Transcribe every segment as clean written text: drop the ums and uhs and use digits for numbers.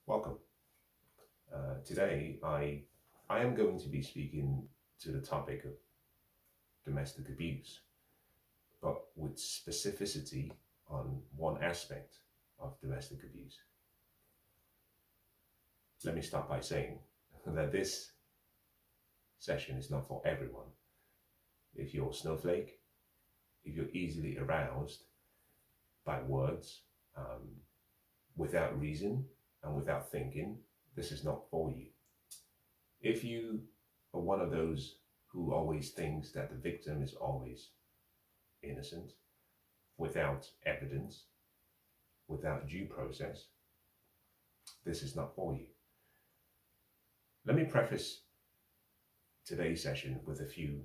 Welcome. Today, I am going to be speaking to the topic of domestic abuse, but with specificity on one aspect of domestic abuse. Let me start by saying that this session is not for everyone. If you're a snowflake, if you're easily aroused by words without reason and without thinking, this is not for you. If you are one of those who always thinks that the victim is always innocent, without evidence, without due process, this is not for you. Let me preface today's session with a few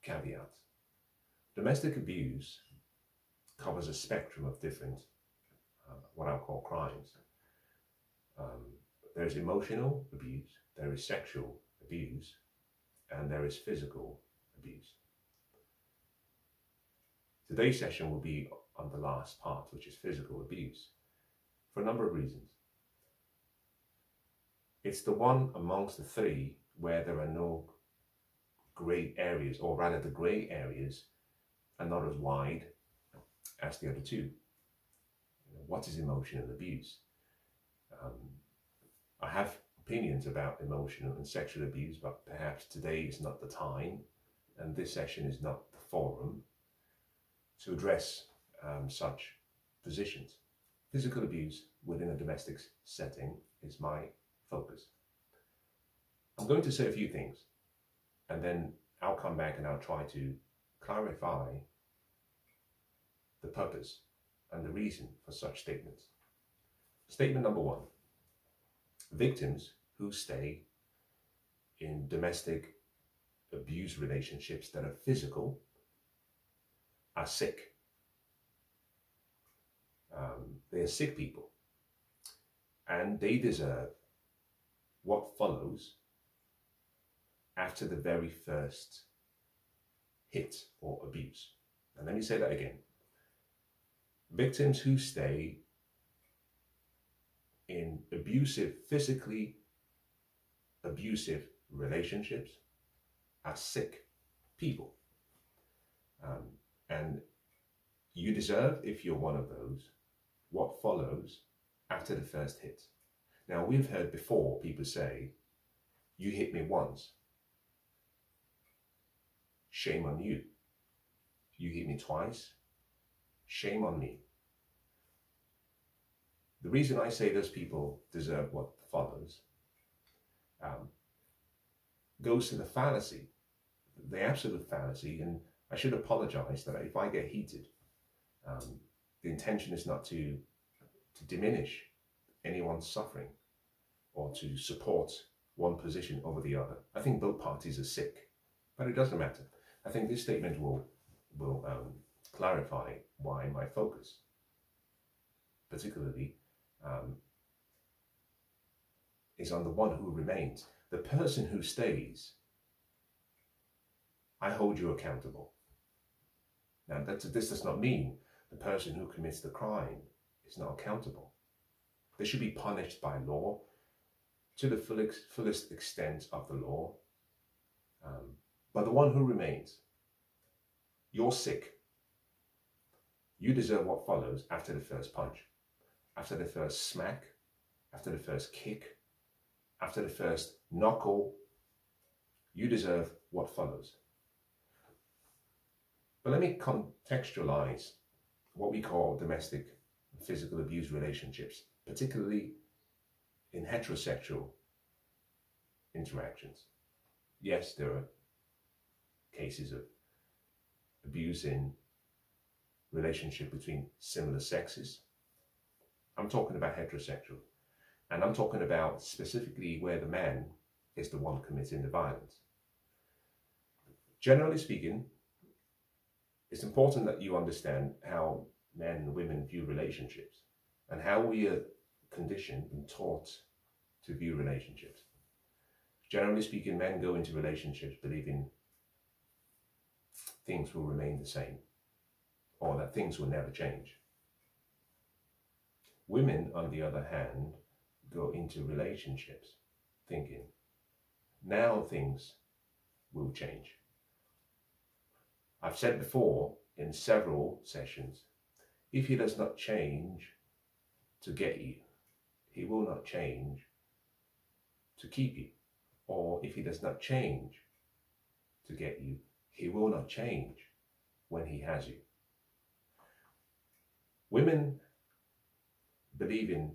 caveats. Domestic abuse covers a spectrum of different, what I'll call crimes. There is emotional abuse, there is sexual abuse, and there is physical abuse. Today's session will be on the last part, which is physical abuse, for a number of reasons. It's the one amongst the three where there are no grey areas, or rather the grey areas are not as wide as the other two. What is emotional abuse? I have opinions about emotional and sexual abuse, but perhaps today is not the time, and this session is not the forum to address such positions. Physical abuse within a domestic setting is my focus. I'm going to say a few things, and then I'll come back and I'll try to clarify the purpose and the reason for such statements. Statement number one: victims who stay in domestic abuse relationships that are physical are sick. They are sick people, and they deserve what follows after the very first hit or abuse. And let me say that again. Victims who stay in abusive, physically abusive relationships are sick people. And you deserve, if you're one of those, what follows after the first hit. Now, we've heard before people say, "You hit me once. Shame on you. You hit me twice. Shame on me." The reason I say those people deserve what follows goes to the fallacy, the absolute fallacy, and I should apologize that if I get heated, the intention is not to diminish anyone's suffering or to support one position over the other. I think both parties are sick, but it doesn't matter. I think this statement will clarify why my focus, particularly, is on the one who remains. The person who stays, I hold you accountable. Now, this does not mean the person who commits the crime is not accountable. They should be punished by law to the fullest extent of the law. But the one who remains, you're sick. You deserve what follows after the first punch, after the first smack, after the first kick, after the first knuckle. You deserve what follows. But let me contextualize what we call domestic physical abuse relationships, particularly in heterosexual interactions. Yes, there are cases of abuse in relationship between similar sexes. I'm talking about heterosexual, and I'm talking about specifically where the man is the one committing the violence. Generally speaking, it's important that you understand how men and women view relationships and how we are conditioned and taught to view relationships. Generally speaking, men go into relationships believing things will remain the same or that things will never change. Women, on the other hand, go into relationships thinking, now things will change. I've said before in several sessions, if he does not change to get you, he will not change to keep you. Or if he does not change to get you, he will not change when he has you. Women believe in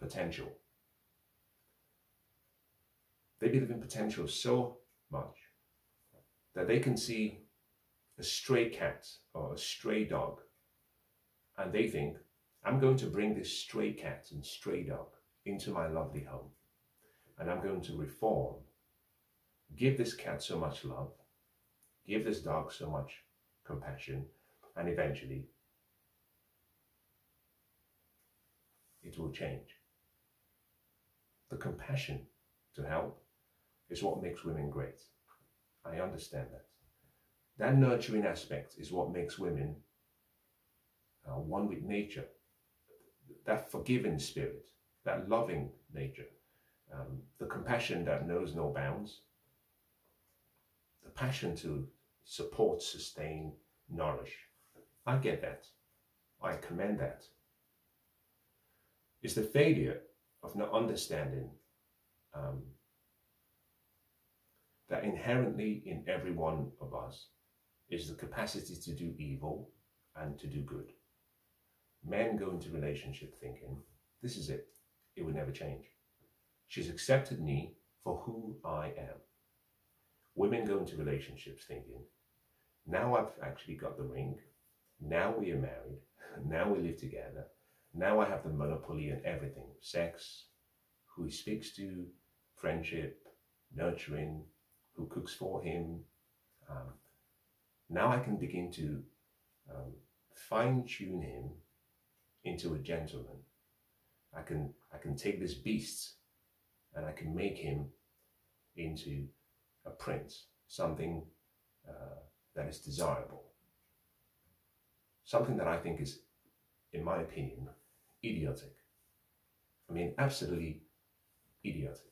potential. They believe in potential so much that they can see a stray cat or a stray dog and they think, I'm going to bring this stray cat and stray dog into my lovely home and I'm going to reform, give this cat so much love, give this dog so much compassion, and eventually it will change. The compassion to help is what makes women great. I understand that. That nurturing aspect is what makes women one with nature. That forgiving spirit, that loving nature, the compassion that knows no bounds, the passion to support, sustain, nourish. I get that. I commend that. It's the failure of not understanding that inherently in every one of us is the capacity to do evil and to do good. Men go into relationship thinking, this is it. It will never change. She's accepted me for who I am. Women go into relationships thinking, now I've actually got the ring. Now we are married. Now we live together. Now I have the monopoly on everything. Sex, who he speaks to, friendship, nurturing, who cooks for him. Now I can begin to fine-tune him into a gentleman. I can take this beast and I can make him into a prince, something that is desirable. Something that I think is, in my opinion, idiotic. I mean, absolutely idiotic.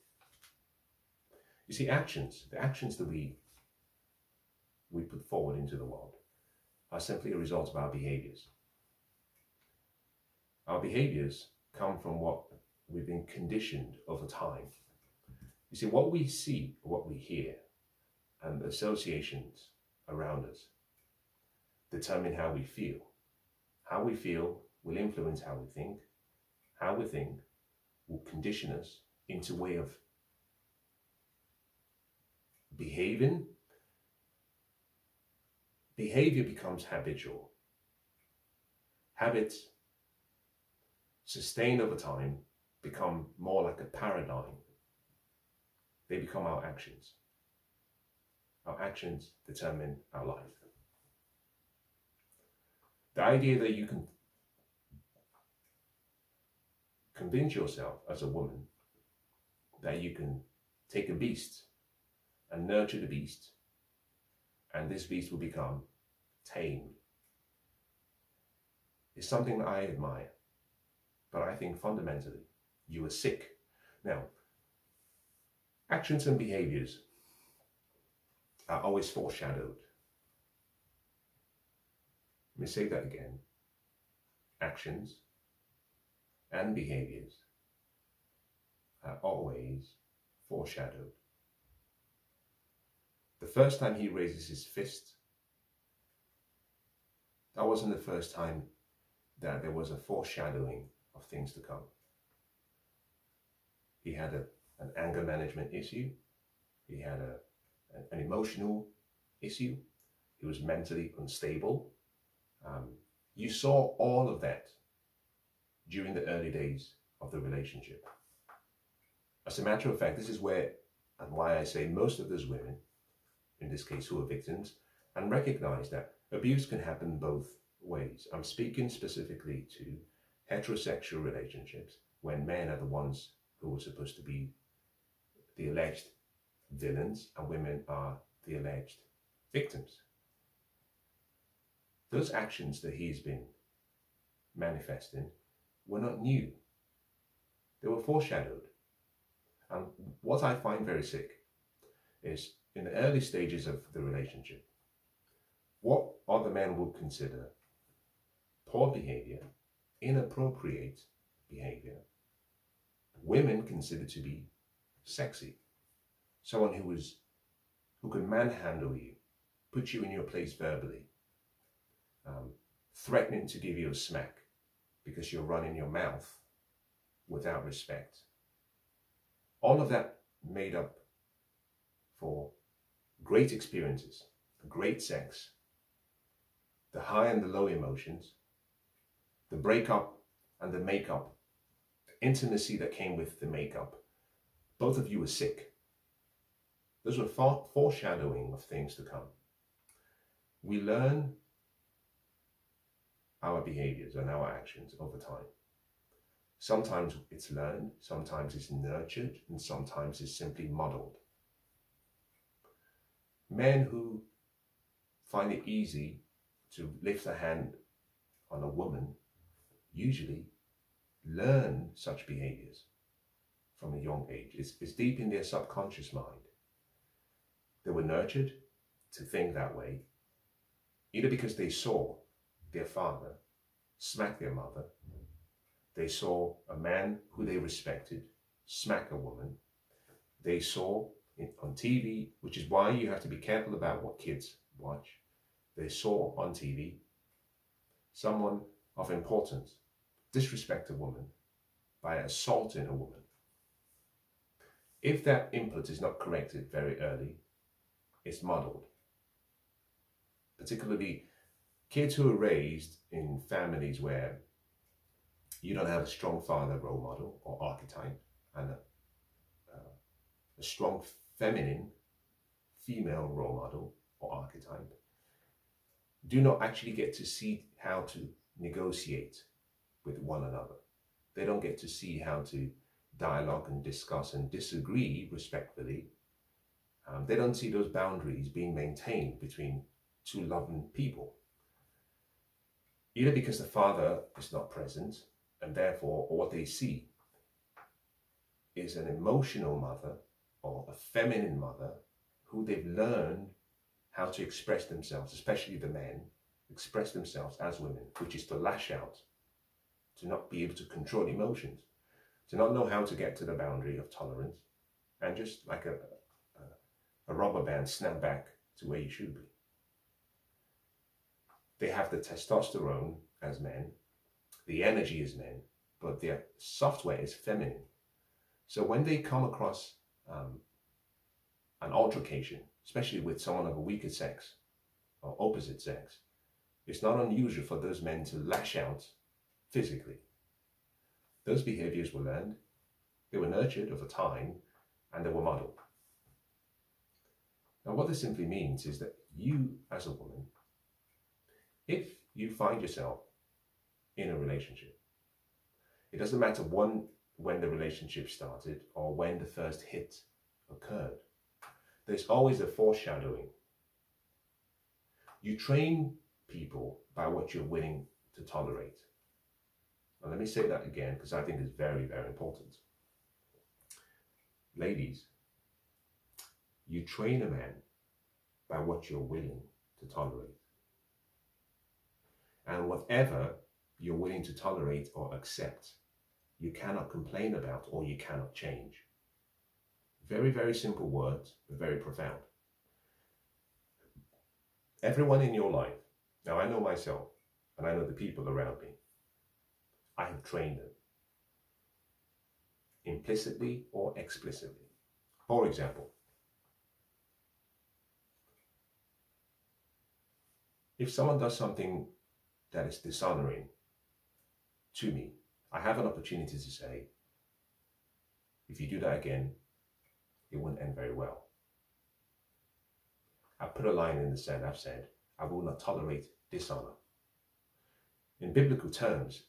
You see, the actions that we put forward into the world are simply a result of our behaviors. Our behaviors come from what we've been conditioned over time. You see, what we see, what we hear, and the associations around us determine how we feel. How we feel will influence how we think. How we think will condition us into a way of behaving. Behavior becomes habitual. Habits sustained over time become more like a paradigm. They become our actions. Our actions determine our life. The idea that you can convince yourself as a woman that you can take a beast and nurture the beast, and this beast will become tamed, is something that I admire. But I think fundamentally, you are sick. Now, actions and behaviors are always foreshadowed. Let me say that again. Actions and behaviors are always foreshadowed. The first time he raises his fist, that wasn't the first time that there was a foreshadowing of things to come. He had an anger management issue. He had an emotional issue. He was mentally unstable. You saw all of that during the early days of the relationship. As a matter of fact, this is where and why I say most of those women, in this case who are victims, and recognize that abuse can happen both ways. I'm speaking specifically to heterosexual relationships when men are the ones who are supposed to be the alleged villains and women are the alleged victims. Those actions that he's been manifesting were not new. They were foreshadowed. And what I find very sick is in the early stages of the relationship, what other men will consider poor behavior, inappropriate behavior, women consider to be sexy. Someone who can manhandle you, put you in your place verbally, threatening to give you a smack because you're running your mouth without respect. All of that made up for great experiences, great sex, the high and the low emotions, the breakup and the makeup, the intimacy that came with the makeup. Both of you were sick. Those were foreshadowing of things to come. We learn our behaviors and our actions over time. Sometimes it's learned, sometimes it's nurtured, and sometimes it's simply modeled. Men who find it easy to lift a hand on a woman usually learn such behaviors from a young age. It's deep in their subconscious mind. They were nurtured to think that way, either because they saw their father smack their mother, they saw a man who they respected smack a woman, they saw it on TV, which is why you have to be careful about what kids watch. They saw on TV someone of importance disrespect a woman by assaulting a woman. If that input is not corrected very early, it's modeled. Particularly kids who are raised in families where you don't have a strong father role model or archetype and a strong feminine female role model or archetype, do not actually get to see how to negotiate with one another. They don't get to see how to dialogue and discuss and disagree respectfully. They don't see those boundaries being maintained between two loving people. Either because the father is not present, and therefore what they see is an emotional mother or a feminine mother who they've learned how to express themselves, especially the men, express themselves as women, which is to lash out, to not be able to control emotions, to not know how to get to the boundary of tolerance, and just like a rubber band snap back to where you should be. They have the testosterone as men, the energy as men, but their software is feminine. So when they come across an altercation, especially with someone of a weaker sex or opposite sex, it's not unusual for those men to lash out physically. Those behaviors were learned, they were nurtured over time, and they were modeled. Now what this simply means is that you as a woman, if you find yourself in a relationship, it doesn't matter when the relationship started or when the first hit occurred, there's always a foreshadowing. You train people by what you're willing to tolerate. And let me say that again because I think it's very, very important. Ladies, you train a man by what you're willing to tolerate. And whatever you're willing to tolerate or accept, you cannot complain about or you cannot change. Very, very simple words, but very profound. Everyone in your life, now I know myself and I know the people around me, I have trained them, implicitly or explicitly. For example, if someone does something that is dishonoring to me, I have an opportunity to say, if you do that again, it won't end very well. I put a line in the sand. I've said, I will not tolerate dishonor. In biblical terms,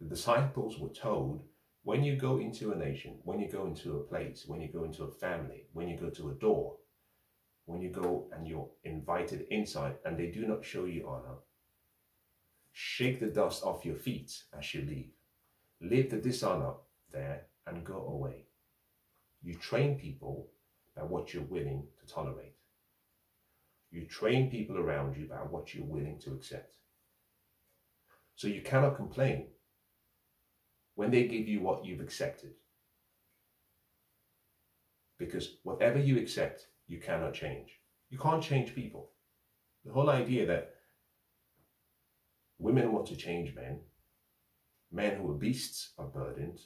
the disciples were told, when you go into a nation, when you go into a place, when you go into a family, when you go to a door, when you go and you're invited inside and they do not show you honor, Shake the dust off your feet as you leave. Leave the dishonor there and go away. You train people by what you're willing to tolerate. You train people around you by what you're willing to accept. So you cannot complain when they give you what you've accepted. Because whatever you accept, you cannot change. You can't change people. The whole idea that women want to change men, men who are beasts of burden,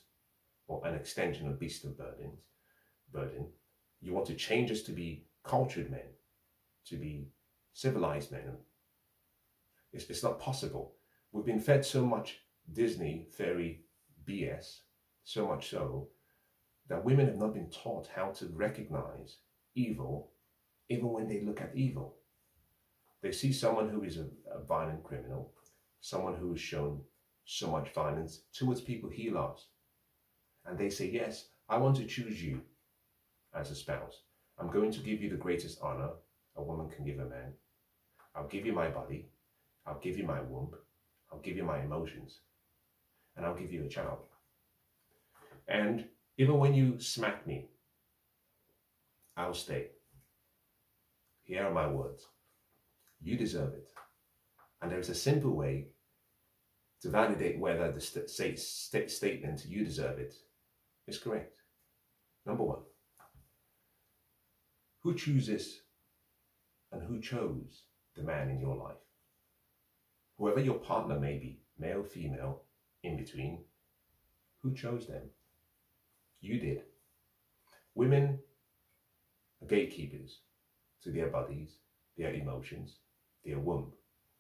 or an extension of beast of burden, you want to change us to be cultured men, to be civilized men. It's not possible. We've been fed so much Disney fairy BS, so much so that women have not been taught how to recognize evil even when they look at evil. They see someone who is a violent criminal, someone who has shown so much violence towards people he loves. And they say, yes, I want to choose you as a spouse. I'm going to give you the greatest honor a woman can give a man. I'll give you my body. I'll give you my womb. I'll give you my emotions. And I'll give you a child. And even when you smack me, I'll stay. Here are my words. You deserve it. And there's a simple way to validate whether the statement, you deserve it, is correct. Number one, who chooses and who chose the man in your life? Whoever your partner may be, male, female, in between, who chose them? You did. Women are gatekeepers to their bodies, their emotions, their womb.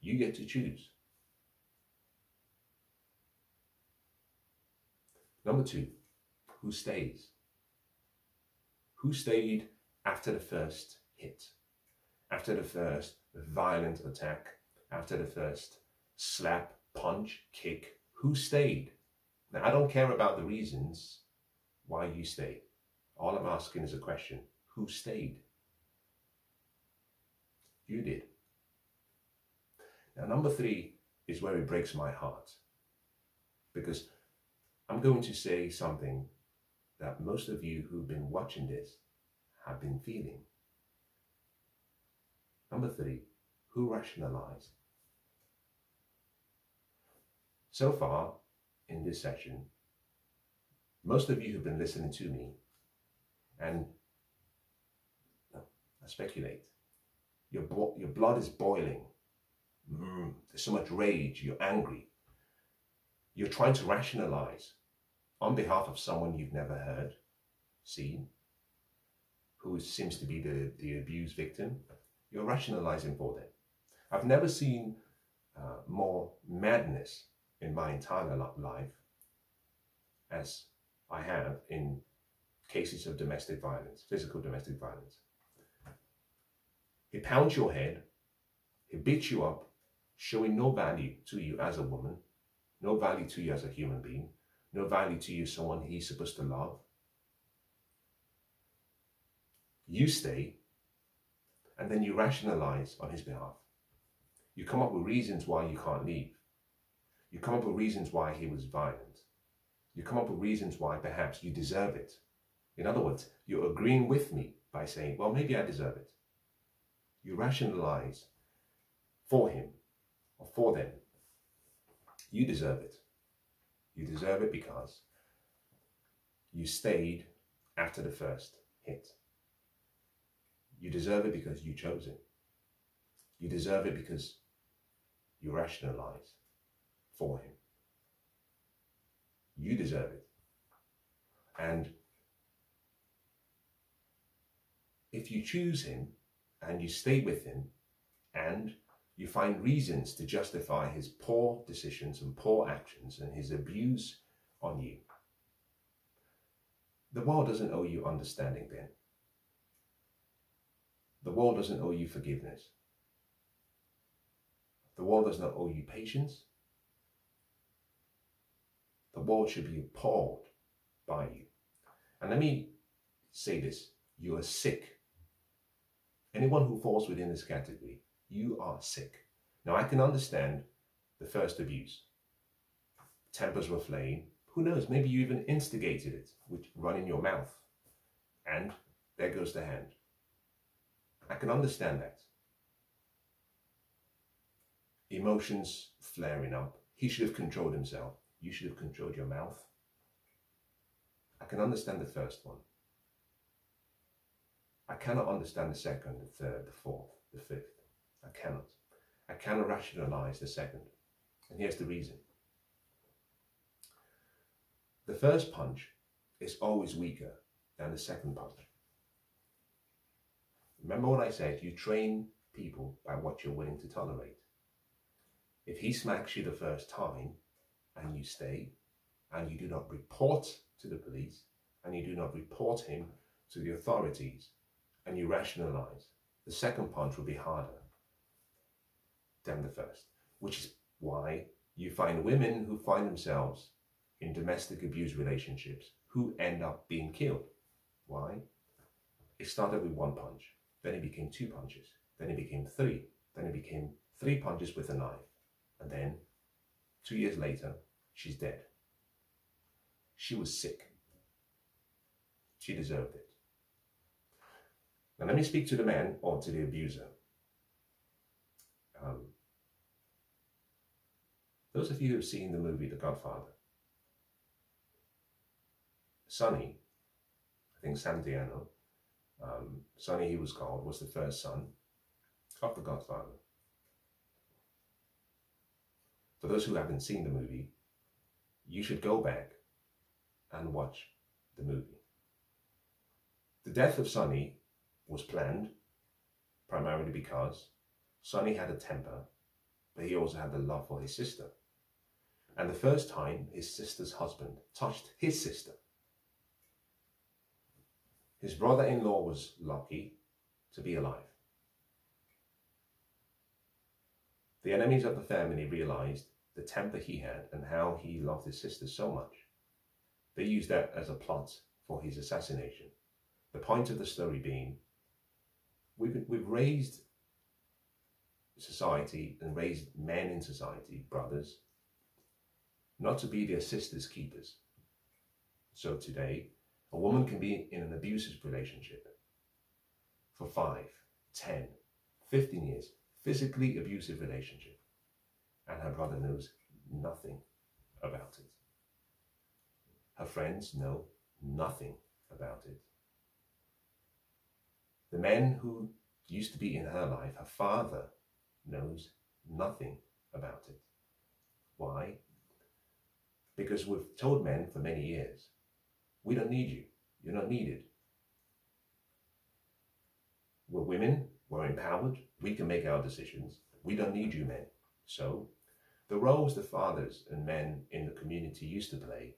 You get to choose. Number two, who stays? Who stayed after the first hit? After the first violent attack? After the first slap, punch, kick? Who stayed? Now, I don't care about the reasons why you stayed. All I'm asking is a question. Who stayed? You did. Now, number three is where it breaks my heart. Because I'm going to say something that most of you who've been watching this have been feeling. Number three, who rationalized? So far in this session, most of you who've been listening to me, and I speculate, your blood is boiling. There's so much rage, you're angry. You're trying to rationalize on behalf of someone you've never heard, seen, who seems to be the abused victim. You're rationalizing for them. I've never seen more madness in my entire life as I have in cases of domestic violence, physical domestic violence. He pounds your head, he beats you up, showing no value to you as a woman, no value to you as a human being, no value to you as someone he's supposed to love. You stay, and then you rationalize on his behalf. You come up with reasons why you can't leave. You come up with reasons why he was violent. You come up with reasons why perhaps you deserve it. In other words, you're agreeing with me by saying, well, maybe I deserve it. You rationalize for him or for them. You deserve it. You deserve it because you stayed after the first hit. You deserve it because you chose it. You deserve it because you rationalize for him. You deserve it. And if you choose him and you stay with him and you find reasons to justify his poor decisions and poor actions and his abuse on you, the world doesn't owe you understanding then. The world doesn't owe you forgiveness. The world does not owe you patience. The world should be appalled by you. And let me say this, you are sick. Anyone who falls within this category, you are sick. Now I can understand the first abuse. Tempers were flaying. Who knows, maybe you even instigated it with running your mouth. And there goes the hand. I can understand that. Emotions flaring up. He should have controlled himself. You should have controlled your mouth. I can understand the first one. I cannot understand the second, the third, the fourth, the fifth. I cannot. I cannot rationalize the second. And here's the reason. The first punch is always weaker than the second punch. Remember what I said, you train people by what you're willing to tolerate. If he smacks you the first time and you stay, and you do not report to the police, and you do not report him to the authorities, and you rationalize, the second punch will be harder than the first, which is why you find women who find themselves in domestic abuse relationships who end up being killed. Why? It started with one punch, then it became 2 punches, then it became 3, then it became 3 punches with a knife, and then 2 years later, she's dead. She was sick. She deserved it. Now let me speak to the man or to the abuser. Those of you who have seen the movie The Godfather, Sonny, I think Santiano, Sonny he was called, was the first son of the Godfather. For those who haven't seen the movie, you should go back and watch the movie. The death of Sonny was planned primarily because Sonny had a temper, but he also had the love for his sister. And the first time his sister's husband touched his sister, his brother-in-law was lucky to be alive. The enemies of the family realized the temper he had and how he loved his sister so much. They used that as a plot for his assassination. The point of the story being, we've raised society and raised men in society, brothers, not to be their sisters' keepers. So today, a woman can be in an abusive relationship for 5, 10, 15 years, physically abusive relationship, and her brother knows nothing about it. Her friends know nothing about it. The men who used to be in her life, her father, knows nothing about it. Why? Because we've told men for many years, we don't need you. You're not needed. We're women. We're empowered. We can make our decisions. We don't need you men. So the roles the fathers and men in the community used to play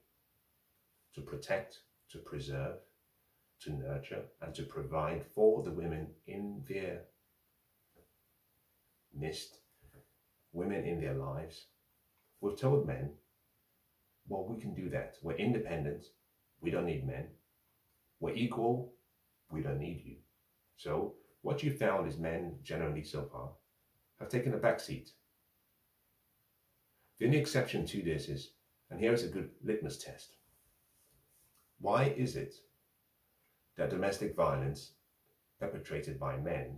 to protect, to preserve, to nurture, and to provide for the women in their midst, women in their lives, we've told men, well, we can do that. We're independent. We don't need men. We're equal. We don't need you. So what you found is men generally so far have taken a back seat. The only exception to this is, and here is a good litmus test. Why is it that domestic violence perpetrated by men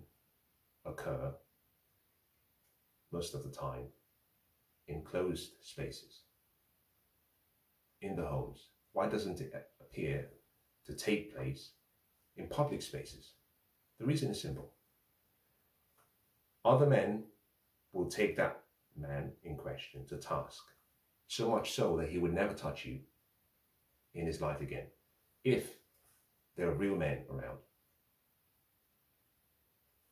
occur most of the time in closed spaces, in the homes? Why doesn't it appear to take place in public spaces? The reason is simple. Other men will take that man in question to task, so much so that he would never touch you in his life again, if there are real men around.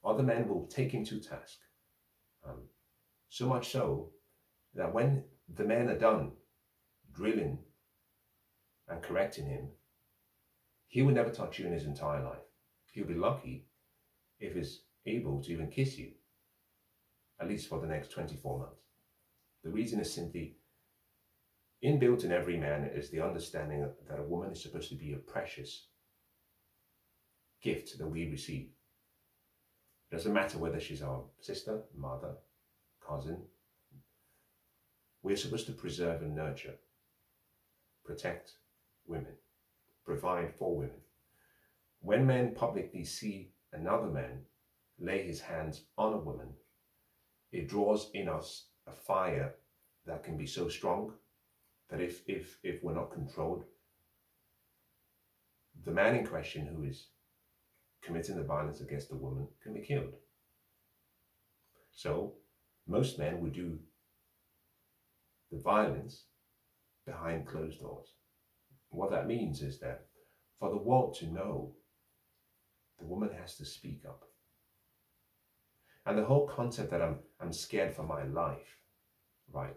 Other men will take him to task, so much so that when the men are done drilling and correcting him, he will never touch you in his entire life. He'll be lucky if he's able to even kiss you, at least for the next 24 months. The reason is simply, inbuilt in every man is the understanding that a woman is supposed to be a precious gift that we receive. It doesn't matter whether she's our sister, mother, cousin, We're supposed to preserve and nurture, protect women, provide for women. When men publicly see another man lay his hands on a woman, it draws in us a fire that can be so strong that if we're not controlled, the man in question who is committing the violence against the woman can be killed. So most men would do the violence behind closed doors. What that means is that for the world to know, the woman has to speak up. And the whole concept that I'm scared for my life, right?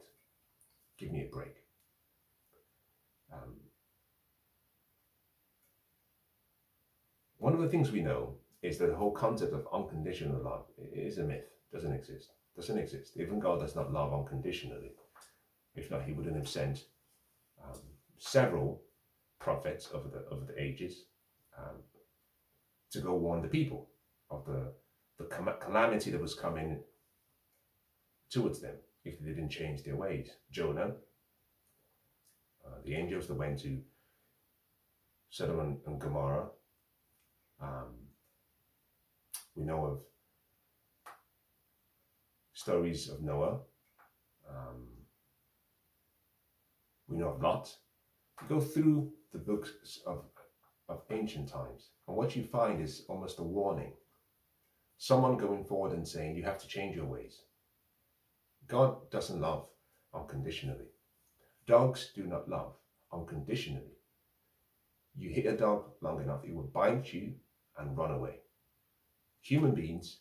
Give me a break. One of the things we know is that the whole concept of unconditional love is a myth, doesn't exist. Even God does not love unconditionally. If not, he wouldn't have sent several prophets over the ages to go warn the people of the calamity that was coming towards them if they didn't change their ways. Jonah, the angels that went to Sodom and Gomorrah. We know of stories of Noah. We know of Lot. You go through the books of ancient times, and what you find is almost a warning. Someone going forward and saying, you have to change your ways. God doesn't love unconditionally. Dogs do not love unconditionally. You hit a dog long enough, it will bite you and run away. Human beings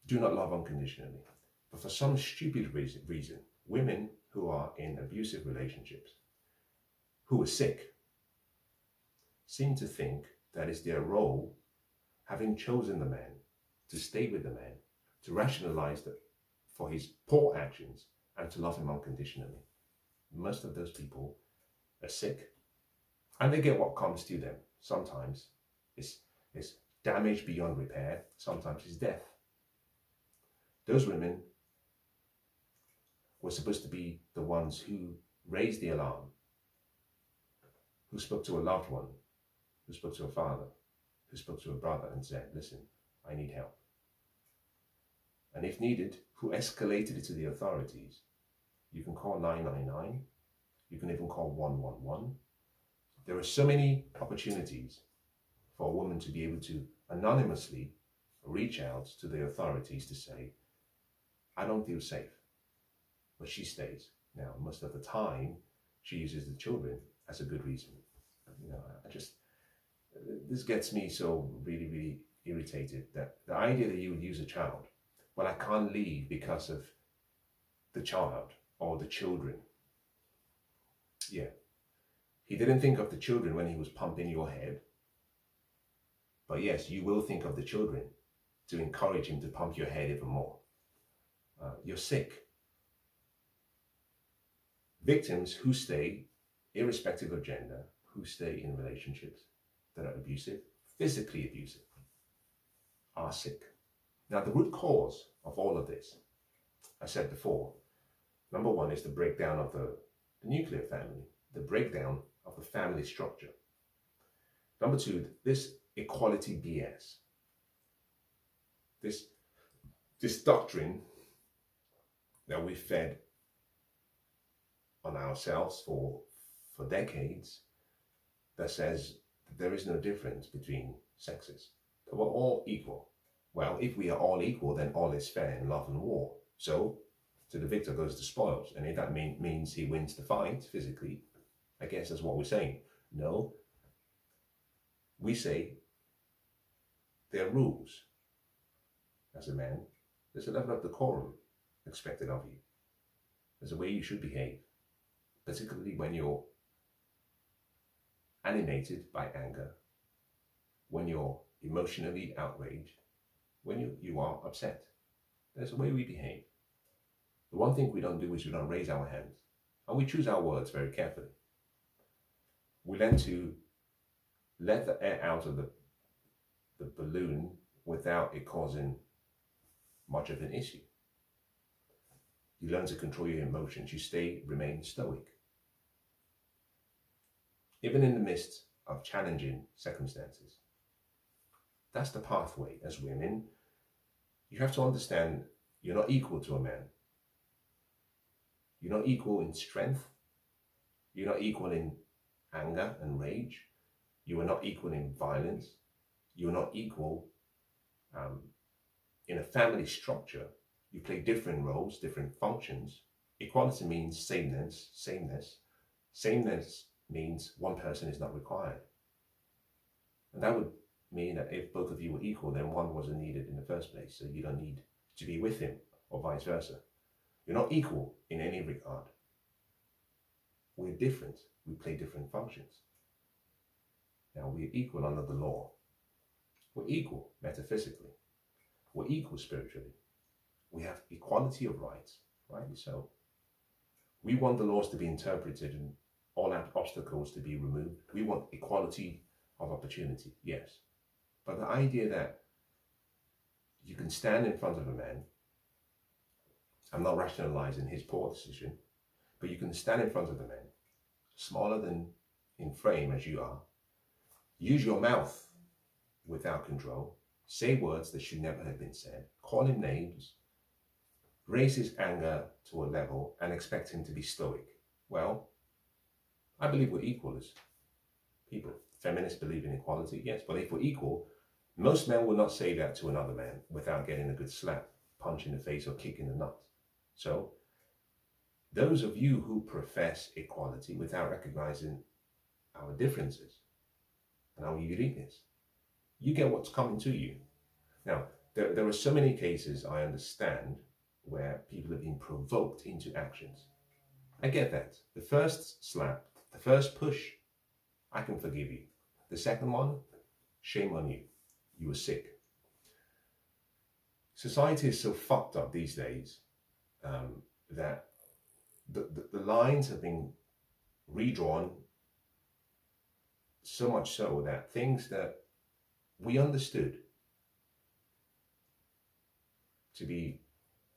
do not love unconditionally. But for some stupid reason, women who are in abusive relationships, who are sick, seem to think that it's their role, having chosen the man, to stay with the man, to rationalize for his poor actions and to love him unconditionally. Most of those people are sick, and they get what comes to them. Sometimes it's damage beyond repair, sometimes it's death. Those women were supposed to be the ones who raised the alarm, who spoke to a loved one, who spoke to a father, who spoke to a brother and said, listen, I need help. And if needed, who escalated it to the authorities. You can call 999, you can even call 111. There are so many opportunities for a woman to be able to anonymously reach out to the authorities to say, I don't feel safe, but she stays. Now, most of the time, she uses the children as a good reason. You know, this gets me so really, really irritated, that the idea that you would use a child, well, I can't leave because of the child or the children. Yeah. He didn't think of the children when he was pumping your head. But yes, you will think of the children to encourage him to pump your head even more. You're sick. Victims who stay, irrespective of gender, who stay in relationships that are abusive, physically abusive, are sick. Now, the root cause of all of this, I said before, number one is the breakdown of the nuclear family, the breakdown of the family structure. Number two, this equality BS. This doctrine that we fed on ourselves for decades, that says that there is no difference between sexes, that we're all equal. Well, if we are all equal, then all is fair in love and war. So, to the victor goes the spoils. And if that means he wins the fight physically, I guess that's what we're saying. No. We say there are rules. As a man, there's a level of decorum expected of you. There's a way you should behave, particularly when you're animated by anger, when you're emotionally outraged, when you are upset. There's a way we behave. The one thing we don't do is we don't raise our hands, and we choose our words very carefully. We learn to let the air out of the balloon without it causing much of an issue. You learn to control your emotions. You remain stoic. Even in the midst of challenging circumstances. That's the pathway as women. You have to understand you're not equal to a man. You're not equal in strength. You're not equal in anger and rage. You are not equal in violence. You're not equal in a family structure. You play different roles, different functions. Equality means sameness. Sameness means one person is not required. And that would mean that if both of you were equal, then one wasn't needed in the first place. So you don't need to be with him, or vice versa. You're not equal in any regard. We're different. We play different functions. Now, we're equal under the law. We're equal metaphysically. We're equal spiritually. We have equality of rights, rightly so. We want the laws to be interpreted and all obstacles to be removed. We want equality of opportunity, yes. But the idea that you can stand in front of a man, I'm not rationalizing his poor decision, but you can stand in front of a man, smaller than in frame as you are, use your mouth without control, say words that should never have been said, call him names, raise his anger to a level and expect him to be stoic. Well, I believe we're equal as people. Feminists believe in equality, yes, but if we're equal, most men will not say that to another man without getting a good slap, punch in the face or kick in the nuts. So, those of you who profess equality without recognizing our differences and our uniqueness, you get what's coming to you. Now, there are so many cases I understand where people have been provoked into actions. I get that. The first slap, the first push, I can forgive you. The second one, shame on you. You were sick. Society is so fucked up these days that the lines have been redrawn so much so that things that we understood to be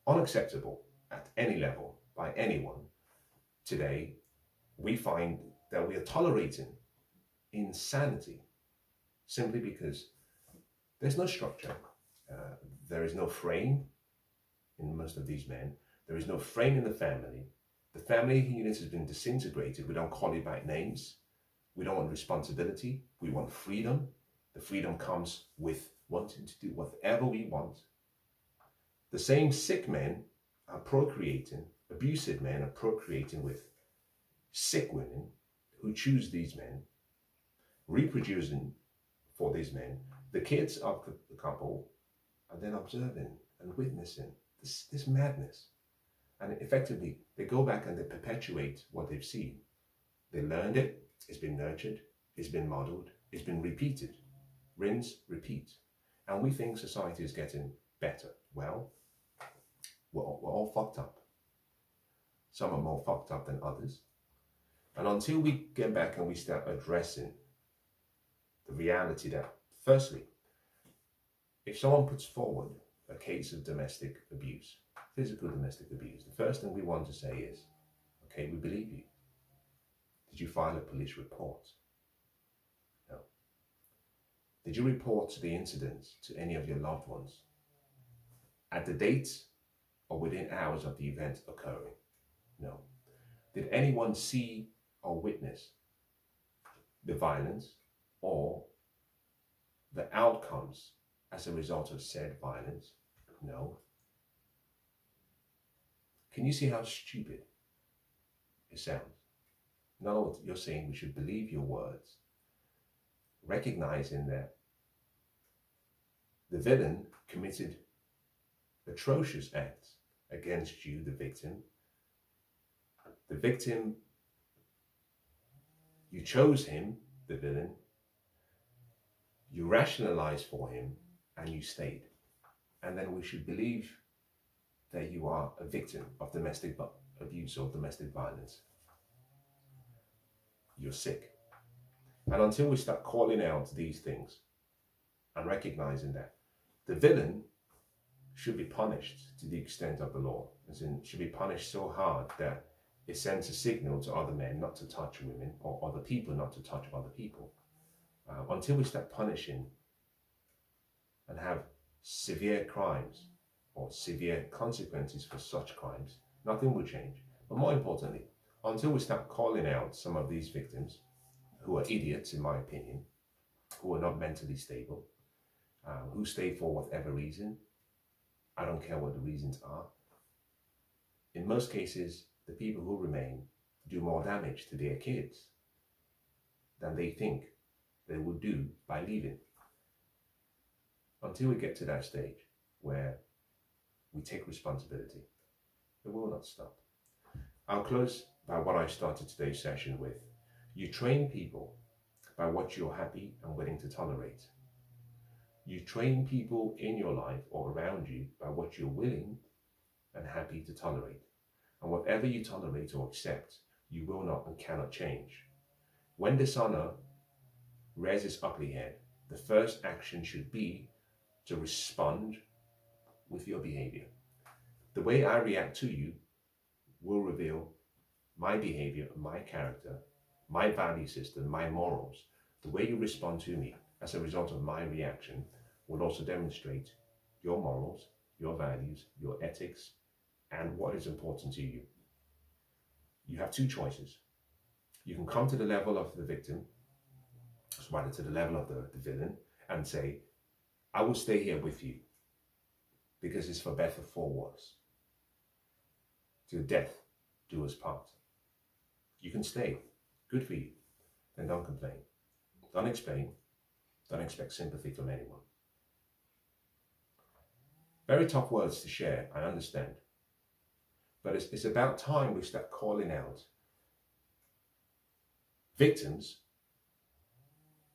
unacceptable at any level by anyone, today we find that we are tolerating insanity simply because there's no structure, there is no frame in most of these men, there is no frame in the family. The family unit has been disintegrated. We don't call it by names. We don't want responsibility. We want freedom. The freedom comes with wanting to do whatever we want. The same sick men are procreating, abusive men are procreating with sick women who choose these men, reproducing for these men. The kids of the couple are then observing and witnessing this madness. And effectively, they go back and they perpetuate what they've seen. They learned it, it's been nurtured, it's been modeled, it's been repeated. Rinse, repeat. And we think society is getting better. Well, we're all fucked up. Some are more fucked up than others. And until we get back and we start addressing the reality that, firstly, if someone puts forward a case of domestic abuse, physical domestic abuse, the first thing we want to say is, okay, we believe you. Did you file a police report? No. Did you report the incident to any of your loved ones at the date or within hours of the event occurring? No. Did anyone see or witness the violence or the outcomes as a result of said violence? No. Can you see how stupid it sounds? In other words, you're saying we should believe your words, recognizing that the villain committed atrocious acts against you, the victim. The victim, you chose him, the villain, you rationalized for him, and you stayed. And then we should believe that you are a victim of domestic abuse or domestic violence. You're sick. And until we start calling out these things and recognizing that the villain should be punished to the extent of the law, as in should be punished so hard that it sends a signal to other men not to touch women, or other people not to touch other people. Until we start punishing and have severe crimes or severe consequences for such crimes, nothing will change. But more importantly, until we start calling out some of these victims, who are idiots in my opinion, who are not mentally stable, who stay for whatever reason, I don't care what the reasons are. In most cases, the people who remain do more damage to their kids than they think they would do by leaving. Until we get to that stage where we take responsibility, it will not stop. I'll close by what I started today's session with. You train people by what you're happy and willing to tolerate. You train people in your life or around you by what you're willing and happy to tolerate. And whatever you tolerate or accept, you will not and cannot change. When dishonor rears its ugly head, the first action should be to respond with your behavior. The way I react to you will reveal my behavior, my character, my value system, my morals. The way you respond to me as a result of my reaction will also demonstrate your morals, your values, your ethics, and what is important to you. You have two choices. You can come to the level of the victim, rather to the level of the villain, and say, I will stay here with you because it's for better, for worse. Till death do us part. You can stay. Good for you. Then don't complain. Don't explain. Don't expect sympathy from anyone. Very tough words to share, I understand. But it's about time we start calling out victims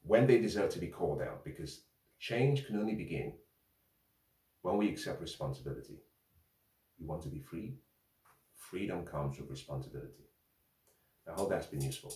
when they deserve to be called out, because change can only begin when we accept responsibility. You want to be free? Freedom comes with responsibility. I hope that's been useful.